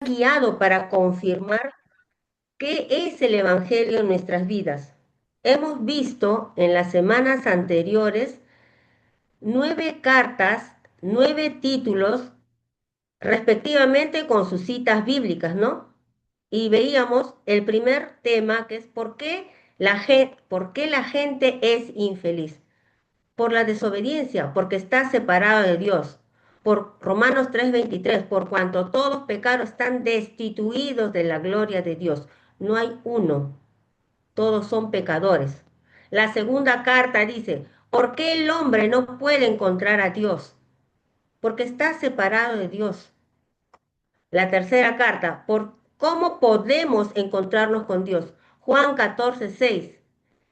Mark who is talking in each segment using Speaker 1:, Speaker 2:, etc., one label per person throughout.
Speaker 1: guiado para confirmar qué es el Evangelio en nuestras vidas. Hemos visto en las semanas anteriores 9 cartas, 9 títulos, respectivamente con sus citas bíblicas, ¿no? Y veíamos el primer tema que es por qué la gente es infeliz. Por la desobediencia, porque está separado de Dios. Por Romanos 3:23, por cuanto todos pecados están destituidos de la gloria de Dios. No hay uno, todos son pecadores. La segunda carta dice, ¿por qué el hombre no puede encontrar a Dios? Porque está separado de Dios. La tercera carta, ¿por cómo podemos encontrarnos con Dios? Juan 14:6.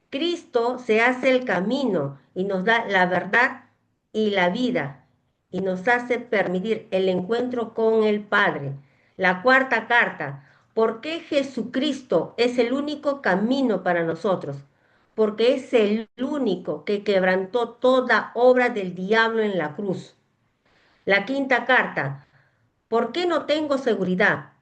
Speaker 1: Cristo se hace el camino y nos da la verdad y la vida y nos hace permitir el encuentro con el Padre. La cuarta carta, ¿por qué Jesucristo es el único camino para nosotros? Porque es el único que quebrantó toda obra del diablo en la cruz. La quinta carta, ¿por qué no tengo seguridad?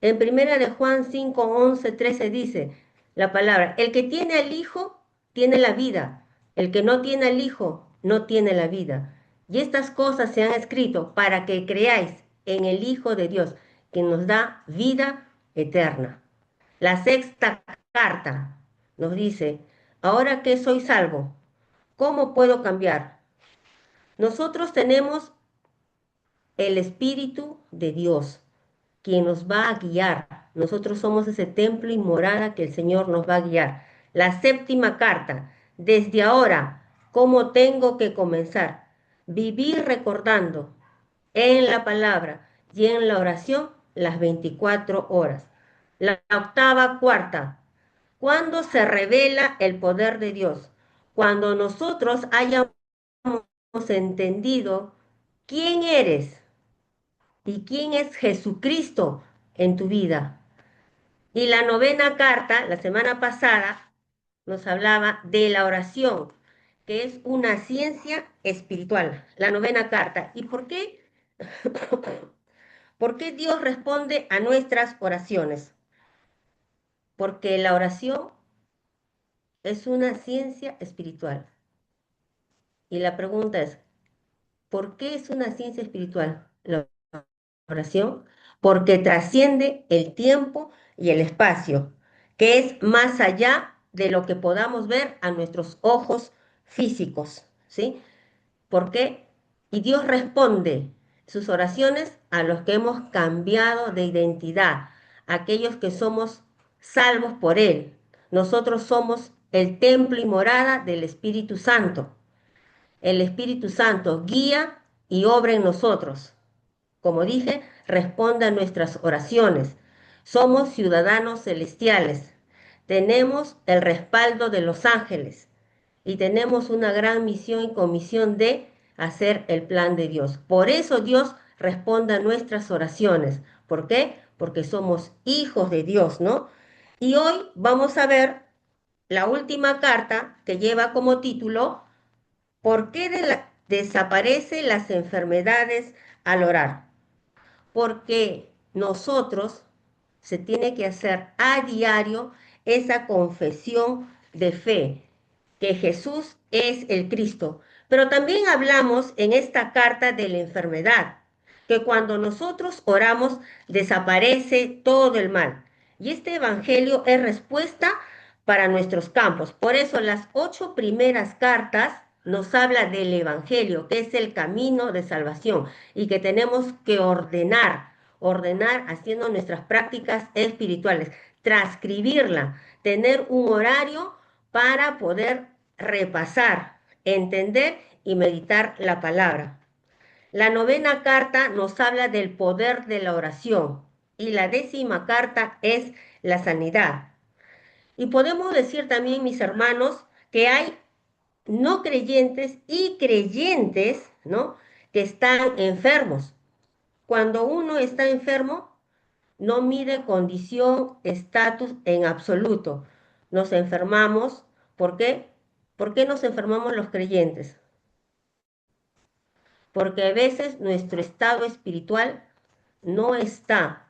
Speaker 1: En primera de Juan 5, 11, 13 dice la palabra, el que tiene al Hijo tiene la vida, el que no tiene al Hijo no tiene la vida. Y estas cosas se han escrito para que creáis en el Hijo de Dios, que nos da vida eterna. La sexta carta nos dice, ahora que soy salvo, ¿cómo puedo cambiar? Nosotros tenemos el Espíritu de Dios, quien nos va a guiar. Nosotros somos ese templo y morada que el Señor nos va a guiar. La séptima carta, desde ahora, ¿cómo tengo que comenzar? Vivir recordando en la palabra y en la oración las 24 horas. La octava cuarta, ¿cuándo se revela el poder de Dios? Cuando nosotros hayamos entendido quién eres y quién es Jesucristo en tu vida. Y la novena carta, la semana pasada, nos hablaba de la oración, que es una ciencia espiritual, la novena carta. ¿Y por qué? ¿Por qué Dios responde a nuestras oraciones? Porque la oración es una ciencia espiritual. Y la pregunta es, ¿por qué es una ciencia espiritual la oración? Porque trasciende el tiempo y el espacio, que es más allá de lo que podamos ver a nuestros ojos físicos, ¿sí? ¿Por qué? Y Dios responde sus oraciones a los que hemos cambiado de identidad, aquellos que somos salvos por Él. Nosotros somos el templo y morada del Espíritu Santo. El Espíritu Santo guía y obra en nosotros. Como dije, responde a nuestras oraciones. Somos ciudadanos celestiales. Tenemos el respaldo de los ángeles y tenemos una gran misión y comisión de hacer el plan de Dios. Por eso Dios responde a nuestras oraciones. ¿Por qué? Porque somos hijos de Dios, ¿no? Y hoy vamos a ver la última carta que lleva como título ¿por qué desaparecen las enfermedades al orar? Porque nosotros se tiene que hacer a diario esa confesión de fe, que Jesús es el Cristo. Pero también hablamos en esta carta de la enfermedad, que cuando nosotros oramos desaparece todo el mal. Y este evangelio es respuesta para nuestros campos. Por eso las 8 primeras cartas nos habla del evangelio, que es el camino de salvación y que tenemos que ordenar haciendo nuestras prácticas espirituales, transcribirla, tener un horario para poder repasar, entender y meditar la palabra. La novena carta nos habla del poder de la oración y la 10ª carta es la sanidad. Y podemos decir también, mis hermanos, que hay no creyentes y creyentes, ¿no? Que están enfermos. Cuando uno está enfermo, no mide condición, estatus en absoluto. Nos enfermamos. ¿Por qué? ¿Por qué nos enfermamos los creyentes? Porque a veces nuestro estado espiritual no está.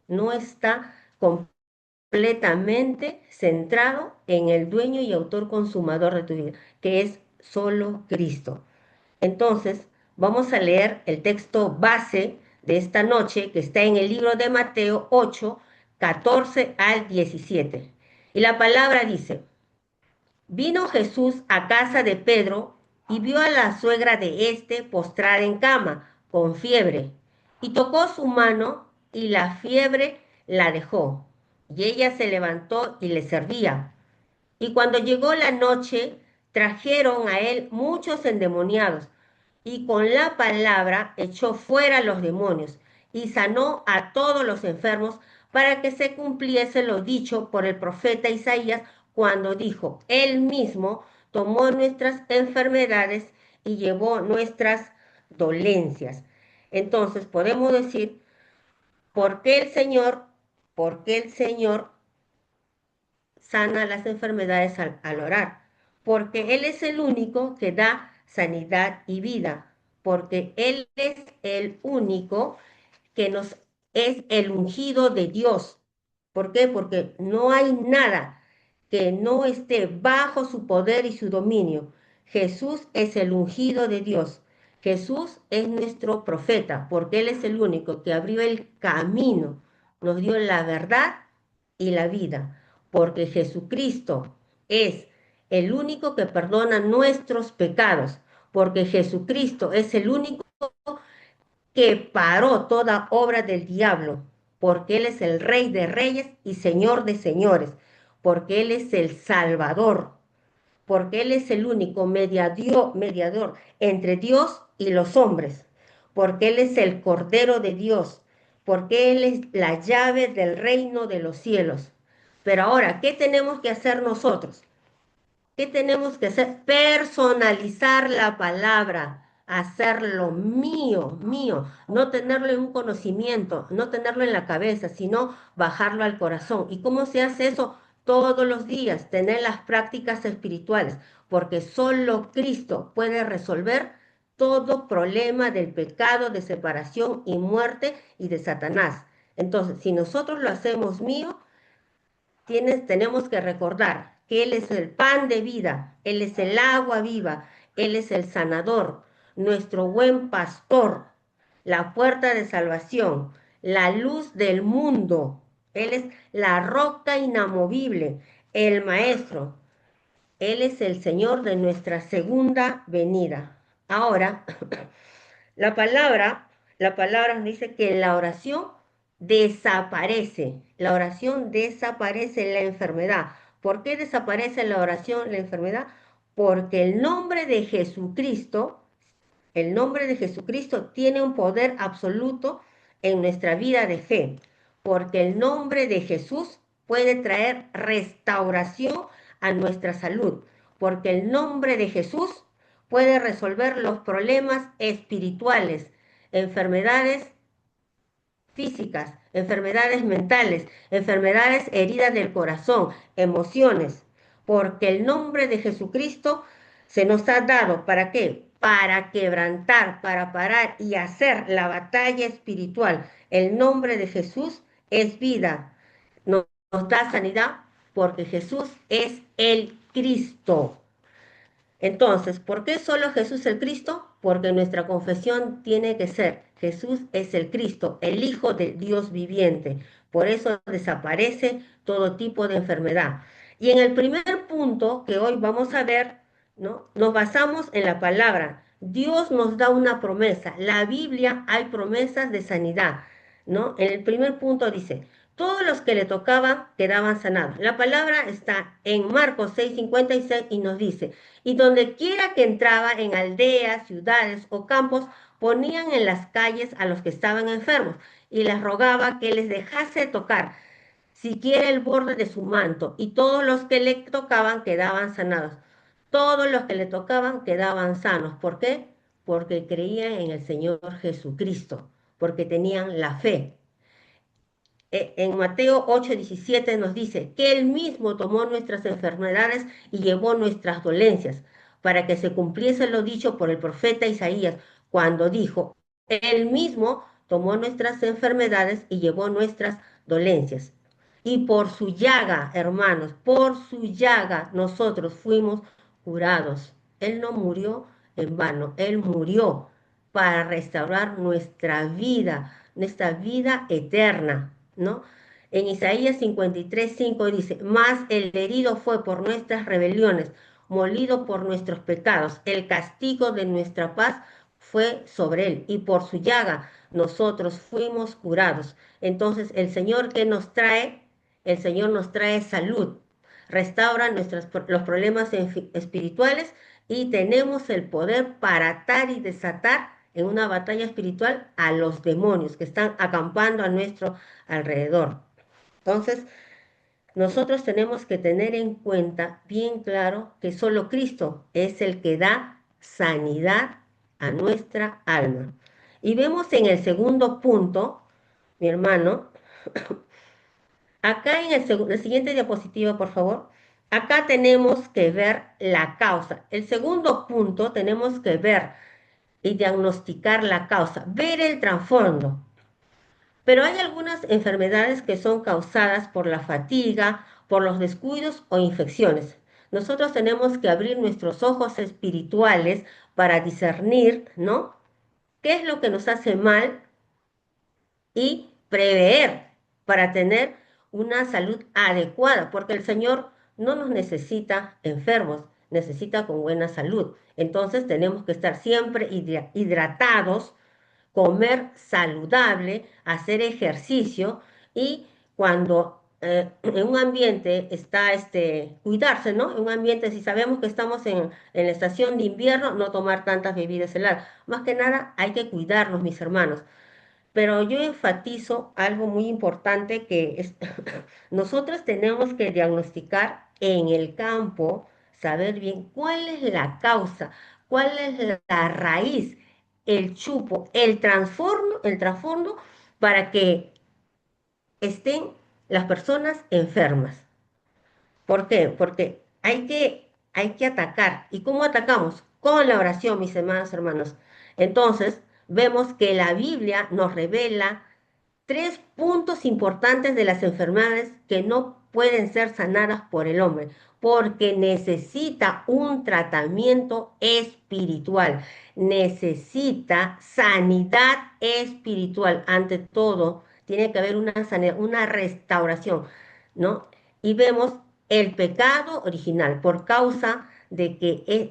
Speaker 1: no está completamente centrado en el dueño y autor consumador de tu vida, que es solo Cristo. Entonces, vamos a leer el texto base de esta noche, que está en el libro de Mateo 8, 14 al 17. Y la palabra dice: Vino Jesús a casa de Pedro y vio a la suegra de éste postrada en cama, con fiebre, y tocó su mano, y la fiebre la dejó. Y ella se levantó y le servía. Y cuando llegó la noche, trajeron a él muchos endemoniados, y con la palabra echó fuera los demonios, y sanó a todos los enfermos, para que se cumpliese lo dicho por el profeta Isaías, cuando dijo: Él mismo tomó nuestras enfermedades y llevó nuestras dolencias. Entonces podemos decir, ¿por qué el Señor, por qué el Señor sana las enfermedades al orar? Porque Él es el único que da sanidad y vida, porque Él es el único que nos es el ungido de Dios. ¿Por qué? Porque no hay nada que no esté bajo su poder y su dominio. Jesús es el ungido de Dios. Jesús es nuestro profeta, porque Él es el único que abrió el camino, nos dio la verdad y la vida, porque Jesucristo es el único que perdona nuestros pecados, porque Jesucristo es el único que paró toda obra del diablo, porque Él es el Rey de Reyes y Señor de Señores, porque Él es el Salvador, porque Él es el único mediador entre Dios y los hombres, porque Él es el Cordero de Dios, porque Él es la llave del reino de los cielos. Pero ahora, ¿qué tenemos que hacer nosotros? ¿Qué tenemos que hacer? Personalizar la palabra, hacerlo mío, mío, no tenerlo en un conocimiento, no tenerlo en la cabeza, sino bajarlo al corazón. ¿Y cómo se hace eso? Todos los días, tener las prácticas espirituales, porque solo Cristo puede resolver todo problema del pecado, de separación y muerte y de Satanás. Entonces, si nosotros lo hacemos mío, tenemos que recordar que Él es el pan de vida, Él es el agua viva, Él es el sanador, nuestro buen pastor, la puerta de salvación, la luz del mundo. Él es la roca inamovible, el maestro. Él es el Señor de nuestra segunda venida. Ahora, la palabra, la palabra nos dice que la oración desaparece. La oración desaparece la enfermedad. ¿Por qué desaparece la oración, la enfermedad? Porque el nombre de Jesucristo tiene un poder absoluto en nuestra vida de fe. Porque el nombre de Jesús puede traer restauración a nuestra salud. Porque el nombre de Jesús puede resolver los problemas espirituales, enfermedades físicas, enfermedades mentales, enfermedades heridas del corazón, emociones, porque el nombre de Jesucristo se nos ha dado, ¿para qué? Para quebrantar, para parar y hacer la batalla espiritual. El nombre de Jesús es vida, nos da sanidad, porque Jesús es el Cristo. Entonces, ¿por qué solo Jesús el Cristo? Porque nuestra confesión tiene que ser: Jesús es el Cristo, el Hijo de Dios viviente. Por eso desaparece todo tipo de enfermedad. Y en el primer punto que hoy vamos a ver, ¿no? Nos basamos en la palabra. Dios nos da una promesa. La Biblia hay promesas de sanidad, ¿no? En el primer punto dice: todos los que le tocaban quedaban sanados. La palabra está en Marcos 6:56 y nos dice: y donde quiera que entraba, en aldeas, ciudades o campos, ponían en las calles a los que estaban enfermos y les rogaba que les dejase tocar siquiera el borde de su manto, y todos los que le tocaban quedaban sanados. Todos los que le tocaban quedaban sanos. ¿Por qué? Porque creían en el Señor Jesucristo, porque tenían la fe. En Mateo 8:17 nos dice que Él mismo tomó nuestras enfermedades y llevó nuestras dolencias, para que se cumpliese lo dicho por el profeta Isaías, cuando dijo: Él mismo tomó nuestras enfermedades y llevó nuestras dolencias. Y por su llaga, hermanos, por su llaga nosotros fuimos curados. Él no murió en vano, Él murió para restaurar nuestra vida eterna, ¿no? En Isaías 53:5 dice, mas el herido fue por nuestras rebeliones, molido por nuestros pecados, el castigo de nuestra paz fue sobre él, y por su llaga nosotros fuimos curados. Entonces, el Señor nos trae salud, restaura los problemas espirituales y tenemos el poder para atar y desatar en una batalla espiritual a los demonios que están acampando a nuestro alrededor. Entonces, nosotros tenemos que tener en cuenta bien claro que solo Cristo es el que da sanidad a nuestra alma. Y vemos en el segundo punto, mi hermano, acá en la siguiente diapositiva, por favor, acá tenemos que ver la causa. El segundo punto tenemos que ver y diagnosticar la causa, ver el trasfondo. Pero hay algunas enfermedades que son causadas por la fatiga, por los descuidos o infecciones. Nosotros tenemos que abrir nuestros ojos espirituales para discernir, ¿no? ¿Qué es lo que nos hace mal y prever para tener una salud adecuada? Porque el Señor no nos necesita enfermos, necesita con buena salud. Entonces tenemos que estar siempre hidratados, comer saludable, hacer ejercicio y cuando en un ambiente está cuidarse, ¿no? En un ambiente, si sabemos que estamos en la estación de invierno, no tomar tantas bebidas heladas. Más que nada hay que cuidarnos, mis hermanos. Pero yo enfatizo algo muy importante que es, nosotros tenemos que diagnosticar en el campo, saber bien cuál es la causa, cuál es la raíz, el chupo, el trasfondo para que estén las personas enfermas. ¿Por qué? Porque hay que atacar. ¿Y cómo atacamos? Con la oración, mis hermanos, hermanos. Entonces, vemos que la Biblia nos revela tres puntos importantes de las enfermedades que no pueden ser sanadas por el hombre, porque necesita un tratamiento espiritual, necesita sanidad espiritual. Ante todo, tiene que haber una sanidad, una restauración, ¿no? Y vemos el pecado original por causa de que es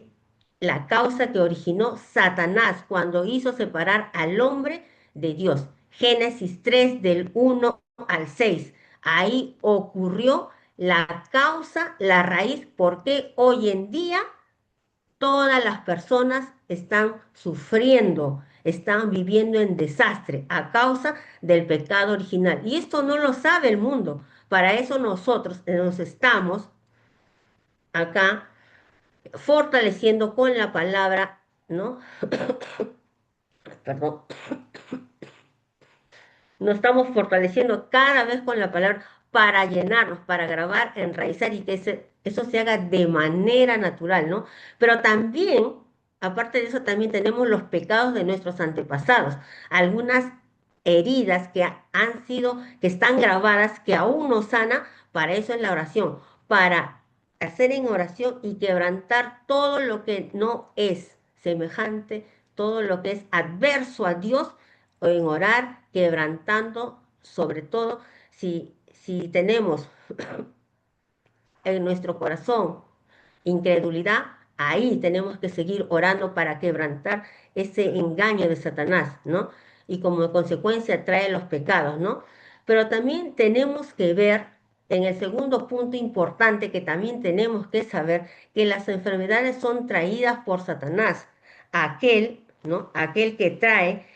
Speaker 1: la causa que originó Satanás cuando hizo separar al hombre de Dios. Génesis 3 del 1 al 6. Ahí ocurrió la causa, la raíz, porque hoy en día todas las personas están sufriendo, están viviendo en desastre a causa del pecado original. Y esto no lo sabe el mundo. Para eso nosotros nos estamos acá fortaleciendo con la palabra, ¿no? Perdón. Nos estamos fortaleciendo cada vez con la palabra para llenarnos, para grabar, enraizar y que eso se haga de manera natural, ¿no? Pero también, aparte de eso, también tenemos los pecados de nuestros antepasados, algunas heridas que están grabadas, que aún no sana, para eso es la oración, para hacer en oración y quebrantar todo lo que no es semejante, todo lo que es adverso a Dios o en orar, quebrantando, sobre todo si tenemos en nuestro corazón incredulidad, ahí tenemos que seguir orando para quebrantar ese engaño de Satanás, ¿no? Y como consecuencia trae los pecados, ¿no? Pero también tenemos que ver en el segundo punto importante que también tenemos que saber que las enfermedades son traídas por Satanás, aquel, ¿no? Aquel que trae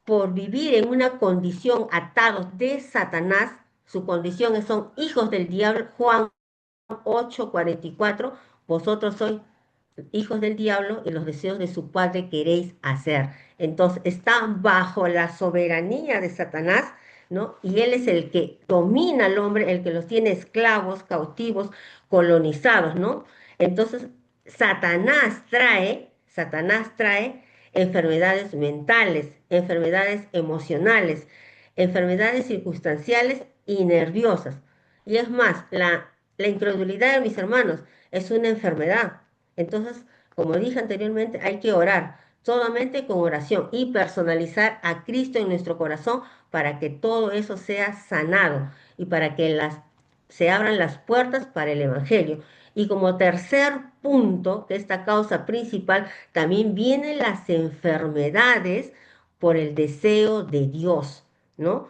Speaker 1: por vivir en una condición atados de Satanás, su condición son hijos del diablo, Juan 8:44, vosotros sois hijos del diablo y los deseos de su padre queréis hacer. Entonces, están bajo la soberanía de Satanás, ¿no? Y él es el que domina al hombre, el que los tiene esclavos, cautivos, colonizados, ¿no? Entonces, Satanás trae enfermedades mentales, enfermedades emocionales, enfermedades circunstanciales y nerviosas. Y es más, la incredulidad de mis hermanos es una enfermedad. Entonces, como dije anteriormente, hay que orar solamente con oración y personalizar a Cristo en nuestro corazón para que todo eso sea sanado y para que se abran las puertas para el Evangelio. Y como tercer punto, que esta causa principal, también vienen las enfermedades por el deseo de Dios, ¿no?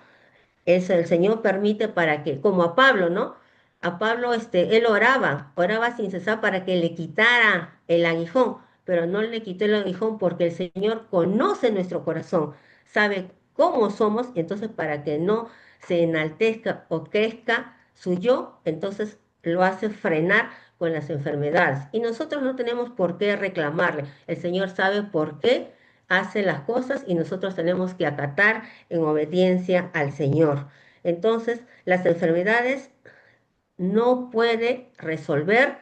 Speaker 1: Eso el Señor permite para que, como a Pablo, ¿no? A Pablo, él oraba sin cesar para que le quitara el aguijón, pero no le quitó el aguijón porque el Señor conoce nuestro corazón, sabe cómo somos, y entonces para que no se enaltezca o crezca su yo, entonces lo hace frenar con las enfermedades. Y nosotros no tenemos por qué reclamarle, el Señor sabe por qué hace las cosas y nosotros tenemos que acatar en obediencia al Señor. Entonces, las enfermedades no puede resolver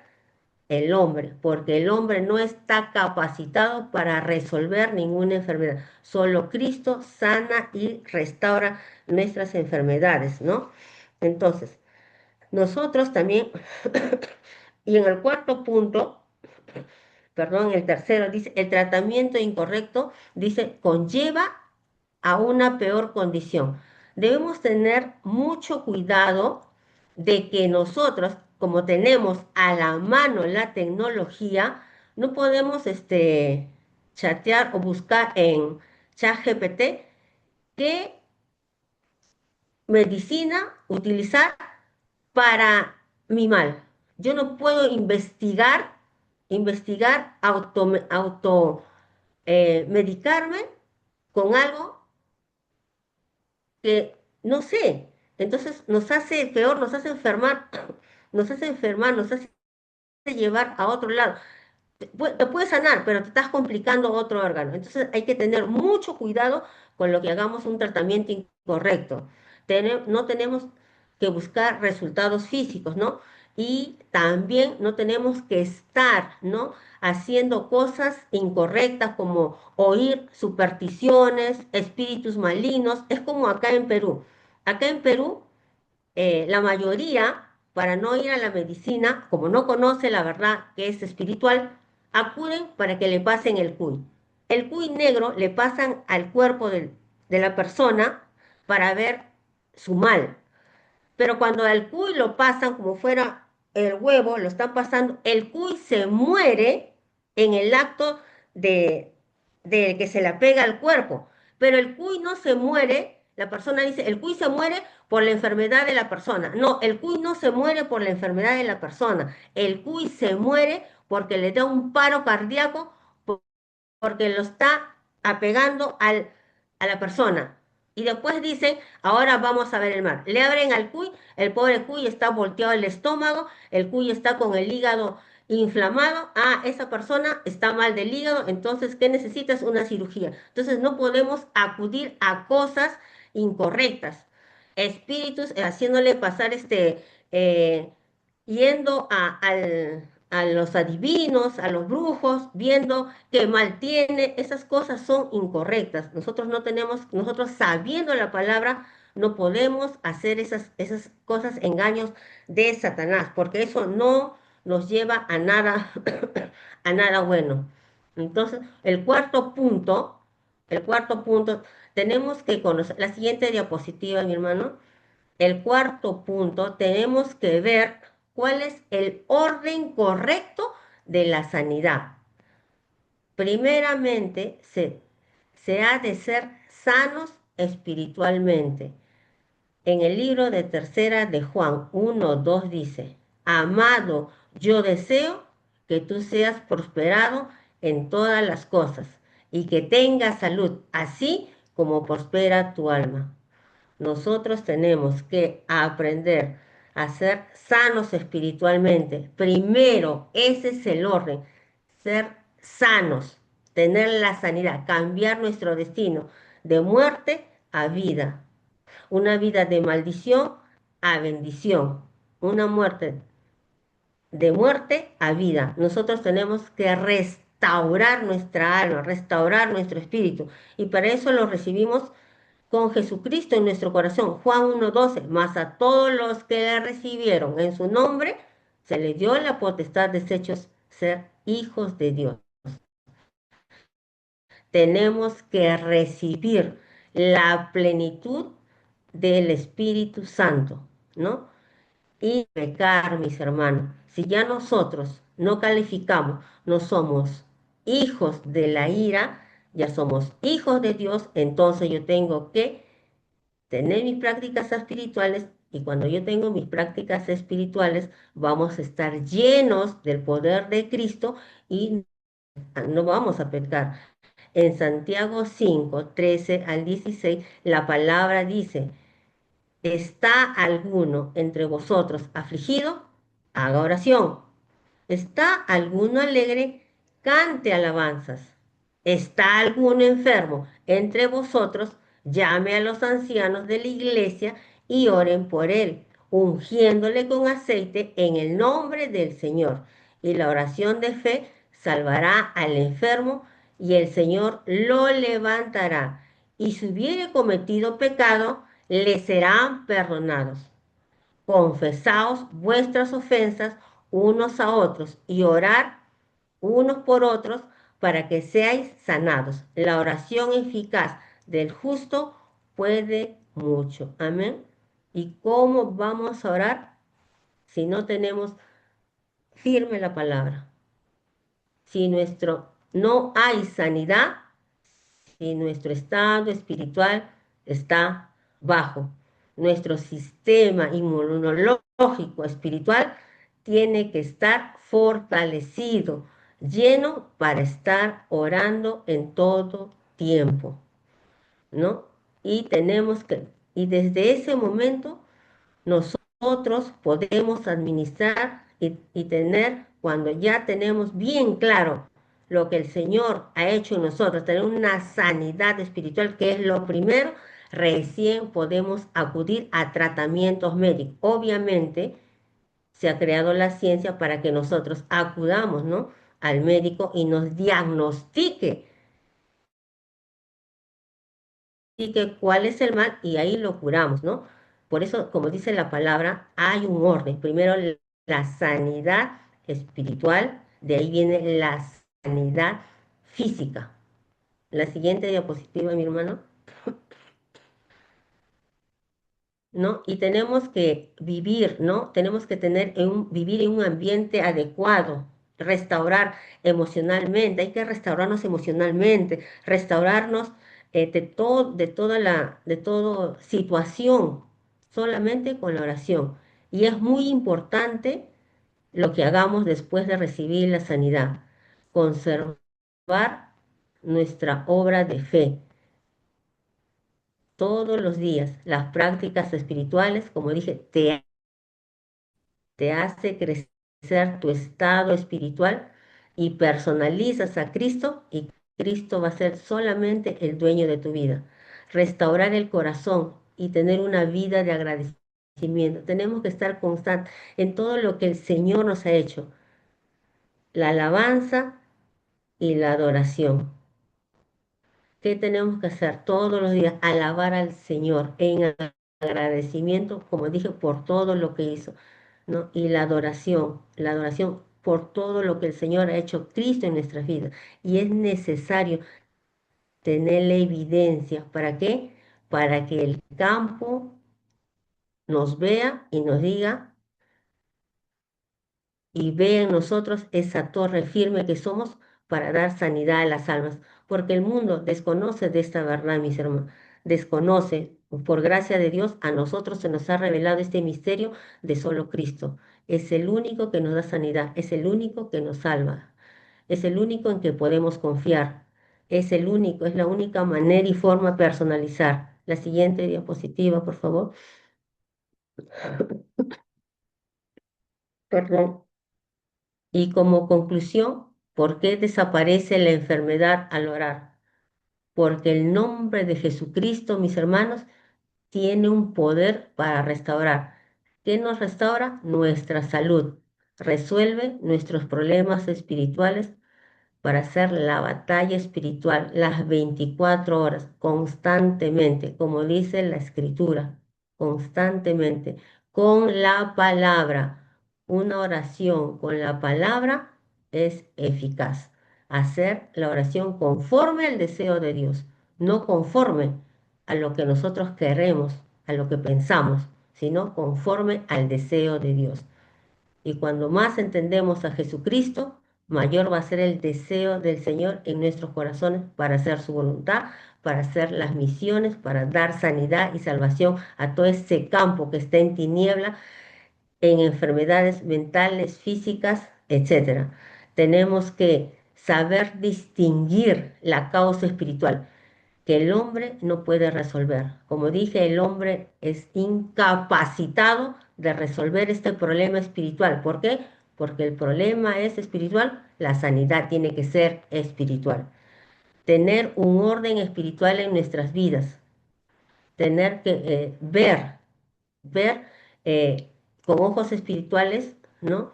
Speaker 1: el hombre, porque el hombre no está capacitado para resolver ninguna enfermedad. Solo Cristo sana y restaura nuestras enfermedades, ¿no? Entonces, nosotros también, y en el cuarto punto, perdón, el tercero dice, el tratamiento incorrecto, dice, conlleva a una peor condición. Debemos tener mucho cuidado de que nosotros, como tenemos a la mano la tecnología, no podemos chatear o buscar en ChatGPT qué medicina utilizar para mi mal. Yo no puedo investigar, medicarme con algo que no sé. Entonces nos hace peor, nos hace enfermar, nos hace llevar a otro lado. Te puede sanar, pero te estás complicando otro órgano. Entonces hay que tener mucho cuidado con lo que hagamos un tratamiento incorrecto. No tenemos que buscar resultados físicos, ¿no? Y también no tenemos que estar, ¿no? Haciendo cosas incorrectas como oír supersticiones, espíritus malignos. Es como acá en Perú. Acá en Perú la mayoría, para no ir a la medicina, como no conoce la verdad que es espiritual, acuden para que le pasen el cuy. El cuy negro le pasan al cuerpo de la persona para ver su mal. Pero cuando al cuy lo pasan como fuera el huevo, lo están pasando, el cuy se muere en el acto de, de que se le pega al cuerpo. Pero el cuy no se muere, la persona dice, el cuy se muere por la enfermedad de la persona. No, el cuy no se muere por la enfermedad de la persona. El cuy se muere porque le da un paro cardíaco porque lo está apegando a la persona. Y después dicen, ahora vamos a ver el mar. Le abren al cuy, el pobre cuy está volteado el estómago, el cuy está con el hígado inflamado. Ah, esa persona está mal del hígado, entonces, ¿qué necesitas? Una cirugía. Entonces, no podemos acudir a cosas incorrectas. Espíritus haciéndole pasar eh, yendo a los adivinos, a los brujos, viendo qué mal tiene, esas cosas son incorrectas. Nosotros no tenemos, nosotros sabiendo la palabra, no podemos hacer esas cosas, engaños de Satanás, porque eso no nos lleva a nada, a nada bueno. Entonces, el cuarto punto, tenemos que conocer, la siguiente diapositiva, mi hermano. El cuarto punto, tenemos que ver cuál es el orden correcto de la sanidad. Primeramente, se ha de ser sanos espiritualmente. En el libro de Tercera de Juan 1:2 dice, Amado, yo deseo que tú seas prosperado en todas las cosas y que tengas salud, así como prospera tu alma. Nosotros tenemos que aprender a ser sanos espiritualmente. Primero, ese es el orden, ser sanos, tener la sanidad, cambiar nuestro destino de muerte a vida, una vida de maldición a bendición, una muerte de muerte a vida. Nosotros tenemos que restaurar nuestra alma, restaurar nuestro espíritu. Y para eso lo recibimos con Jesucristo en nuestro corazón. Juan 1:12, mas a todos los que le recibieron en su nombre, se les dio la potestad de hechos ser hijos de Dios. Tenemos que recibir la plenitud del Espíritu Santo, ¿no? Y pecar, mis hermanos. Si ya nosotros no calificamos, no somos hijos de la ira, ya somos hijos de Dios, entonces yo tengo que tener mis prácticas espirituales y cuando yo tengo mis prácticas espirituales, vamos a estar llenos del poder de Cristo y no vamos a pecar. En Santiago 5:13 al 16, la palabra dice, ¿está alguno entre vosotros afligido? Haga oración. ¿Está alguno alegre? Cante alabanzas. ¿Está alguno enfermo entre vosotros? Llame a los ancianos de la iglesia y oren por él, ungiéndole con aceite en el nombre del Señor. Y la oración de fe salvará al enfermo y el Señor lo levantará. Y si hubiere cometido pecado, le serán perdonados. Confesaos vuestras ofensas unos a otros y orad unos por otros para que seáis sanados. La oración eficaz del justo puede mucho. Amén. ¿Y cómo vamos a orar si no tenemos firme la palabra? Si no hay sanidad, si nuestro estado espiritual está bajo. Nuestro sistema inmunológico espiritual tiene que estar fortalecido, lleno para estar orando en todo tiempo, ¿no? Y desde ese momento nosotros podemos administrar y tener, cuando ya tenemos bien claro lo que el Señor ha hecho en nosotros, tener una sanidad espiritual, que es lo primero, recién podemos acudir a tratamientos médicos. Obviamente se ha creado la ciencia para que nosotros acudamos, ¿no?, al médico y nos diagnostique y que cuál es el mal y ahí lo curamos, ¿no? Por eso, como dice la palabra, hay un orden. Primero la sanidad espiritual, de ahí viene la sanidad física. La siguiente diapositiva, mi hermano. ¿No? Y tenemos que vivir, ¿no? Tenemos que vivir en un ambiente adecuado, restaurar emocionalmente, hay que restaurarnos emocionalmente, restaurarnos de toda situación, solamente con la oración. Y es muy importante lo que hagamos después de recibir la sanidad, conservar nuestra obra de fe todos los días. Las prácticas espirituales, como dije, te hace crecer tu estado espiritual y personalizas a Cristo y Cristo va a ser solamente el dueño de tu vida. Restaurar el corazón y tener una vida de agradecimiento. Tenemos que estar constantes en todo lo que el Señor nos ha hecho. La alabanza y la adoración. ¿Qué tenemos que hacer todos los días? Alabar al Señor en agradecimiento, como dije, por todo lo que hizo, ¿no? Y la adoración por todo lo que el Señor ha hecho Cristo en nuestras vidas. Y es necesario tener la evidencia. ¿Para qué? Para que el campo nos vea y nos diga y vea en nosotros esa torre firme que somos para dar sanidad a las almas, porque el mundo desconoce de esta verdad, mis hermanos, desconoce. Por gracia de Dios, a nosotros se nos ha revelado este misterio de solo Cristo. Es el único que nos da sanidad, es el único que nos salva, es el único en que podemos confiar, es el único, es la única manera y forma de personalizar. La siguiente diapositiva, por favor. Perdón. Y como conclusión, ¿por qué desaparece la enfermedad al orar? Porque el nombre de Jesucristo, mis hermanos, tiene un poder para restaurar. ¿Qué nos restaura? Nuestra salud. Resuelve nuestros problemas espirituales, para hacer la batalla espiritual las 24 horas, constantemente, como dice la escritura, constantemente, con la palabra. Una oración con la palabra es eficaz. Hacer la oración conforme al deseo de Dios, no conforme a lo que nosotros queremos, a lo que pensamos, sino conforme al deseo de Dios. Y cuando más entendemos a Jesucristo, mayor va a ser el deseo del Señor en nuestros corazones para hacer su voluntad, para hacer las misiones, para dar sanidad y salvación a todo ese campo que está en tiniebla, en enfermedades mentales, físicas, etcétera. Tenemos que saber distinguir la causa espiritual que el hombre no puede resolver. Como dije, el hombre es incapacitado de resolver este problema espiritual. ¿Por qué? Porque el problema es espiritual, la sanidad tiene que ser espiritual. Tener un orden espiritual en nuestras vidas, tener que ver eh, con ojos espirituales, ¿no?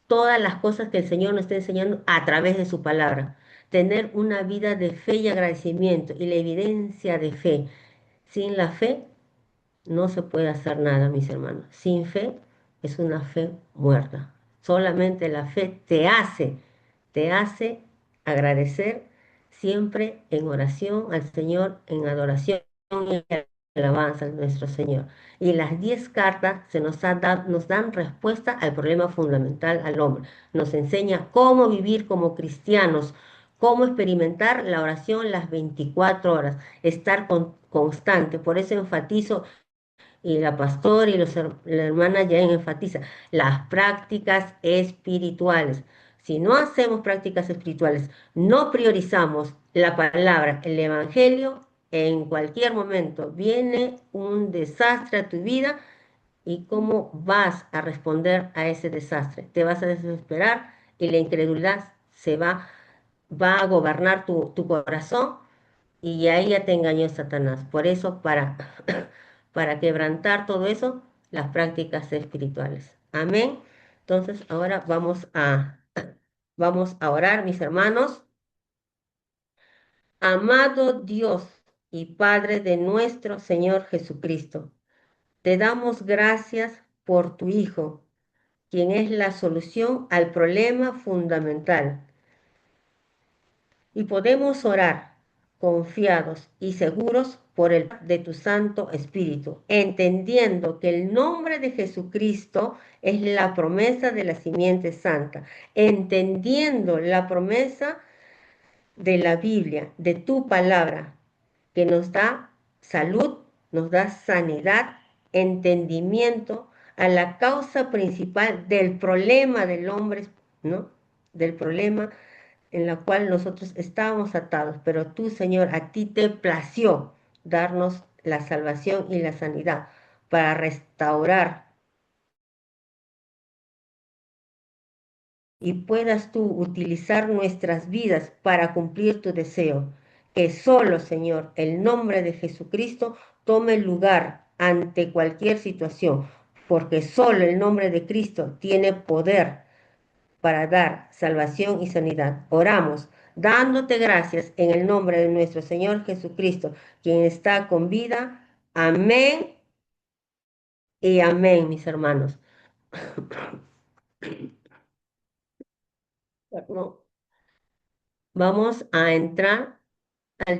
Speaker 1: Todas las cosas que el Señor nos está enseñando a través de su palabra. Tener una vida de fe y agradecimiento y la evidencia de fe. Sin la fe no se puede hacer nada, mis hermanos. Sin fe es una fe muerta. Solamente la fe te hace agradecer siempre en oración al Señor, en adoración y alabanza a nuestro Señor. Y las 10 cartas nos dan respuesta al problema fundamental al hombre. Nos enseña cómo vivir como cristianos, cómo experimentar la oración las 24 horas, estar constante. Por eso enfatizo y la pastora y la hermana ya enfatiza las prácticas espirituales. Si no hacemos prácticas espirituales, no priorizamos la palabra, el evangelio, en cualquier momento viene un desastre a tu vida y cómo vas a responder a ese desastre. Te vas a desesperar y la incredulidad va a gobernar tu corazón y ahí ya te engañó Satanás. Por eso, para quebrantar todo eso, las prácticas espirituales. Amén. Entonces, ahora vamos a orar, mis hermanos. Amado Dios y Padre de nuestro Señor Jesucristo, te damos gracias por tu Hijo, quien es la solución al problema fundamental. Y podemos orar confiados y seguros por el de tu Santo Espíritu, entendiendo que el nombre de Jesucristo es la promesa de la simiente santa, entendiendo la promesa de la Biblia, de tu palabra, que nos da salud, nos da sanidad, entendimiento a la causa principal del problema del hombre, ¿no? Del problema en la cual nosotros estábamos atados, pero tú, Señor, a ti te plació darnos la salvación y la sanidad para restaurar y puedas tú utilizar nuestras vidas para cumplir tu deseo. Que solo, Señor, el nombre de Jesucristo tome lugar ante cualquier situación, porque solo el nombre de Cristo tiene poder para dar salvación y sanidad. Oramos, dándote gracias en el nombre de nuestro Señor Jesucristo, quien está con vida. Amén y amén, mis hermanos. No, vamos a entrar al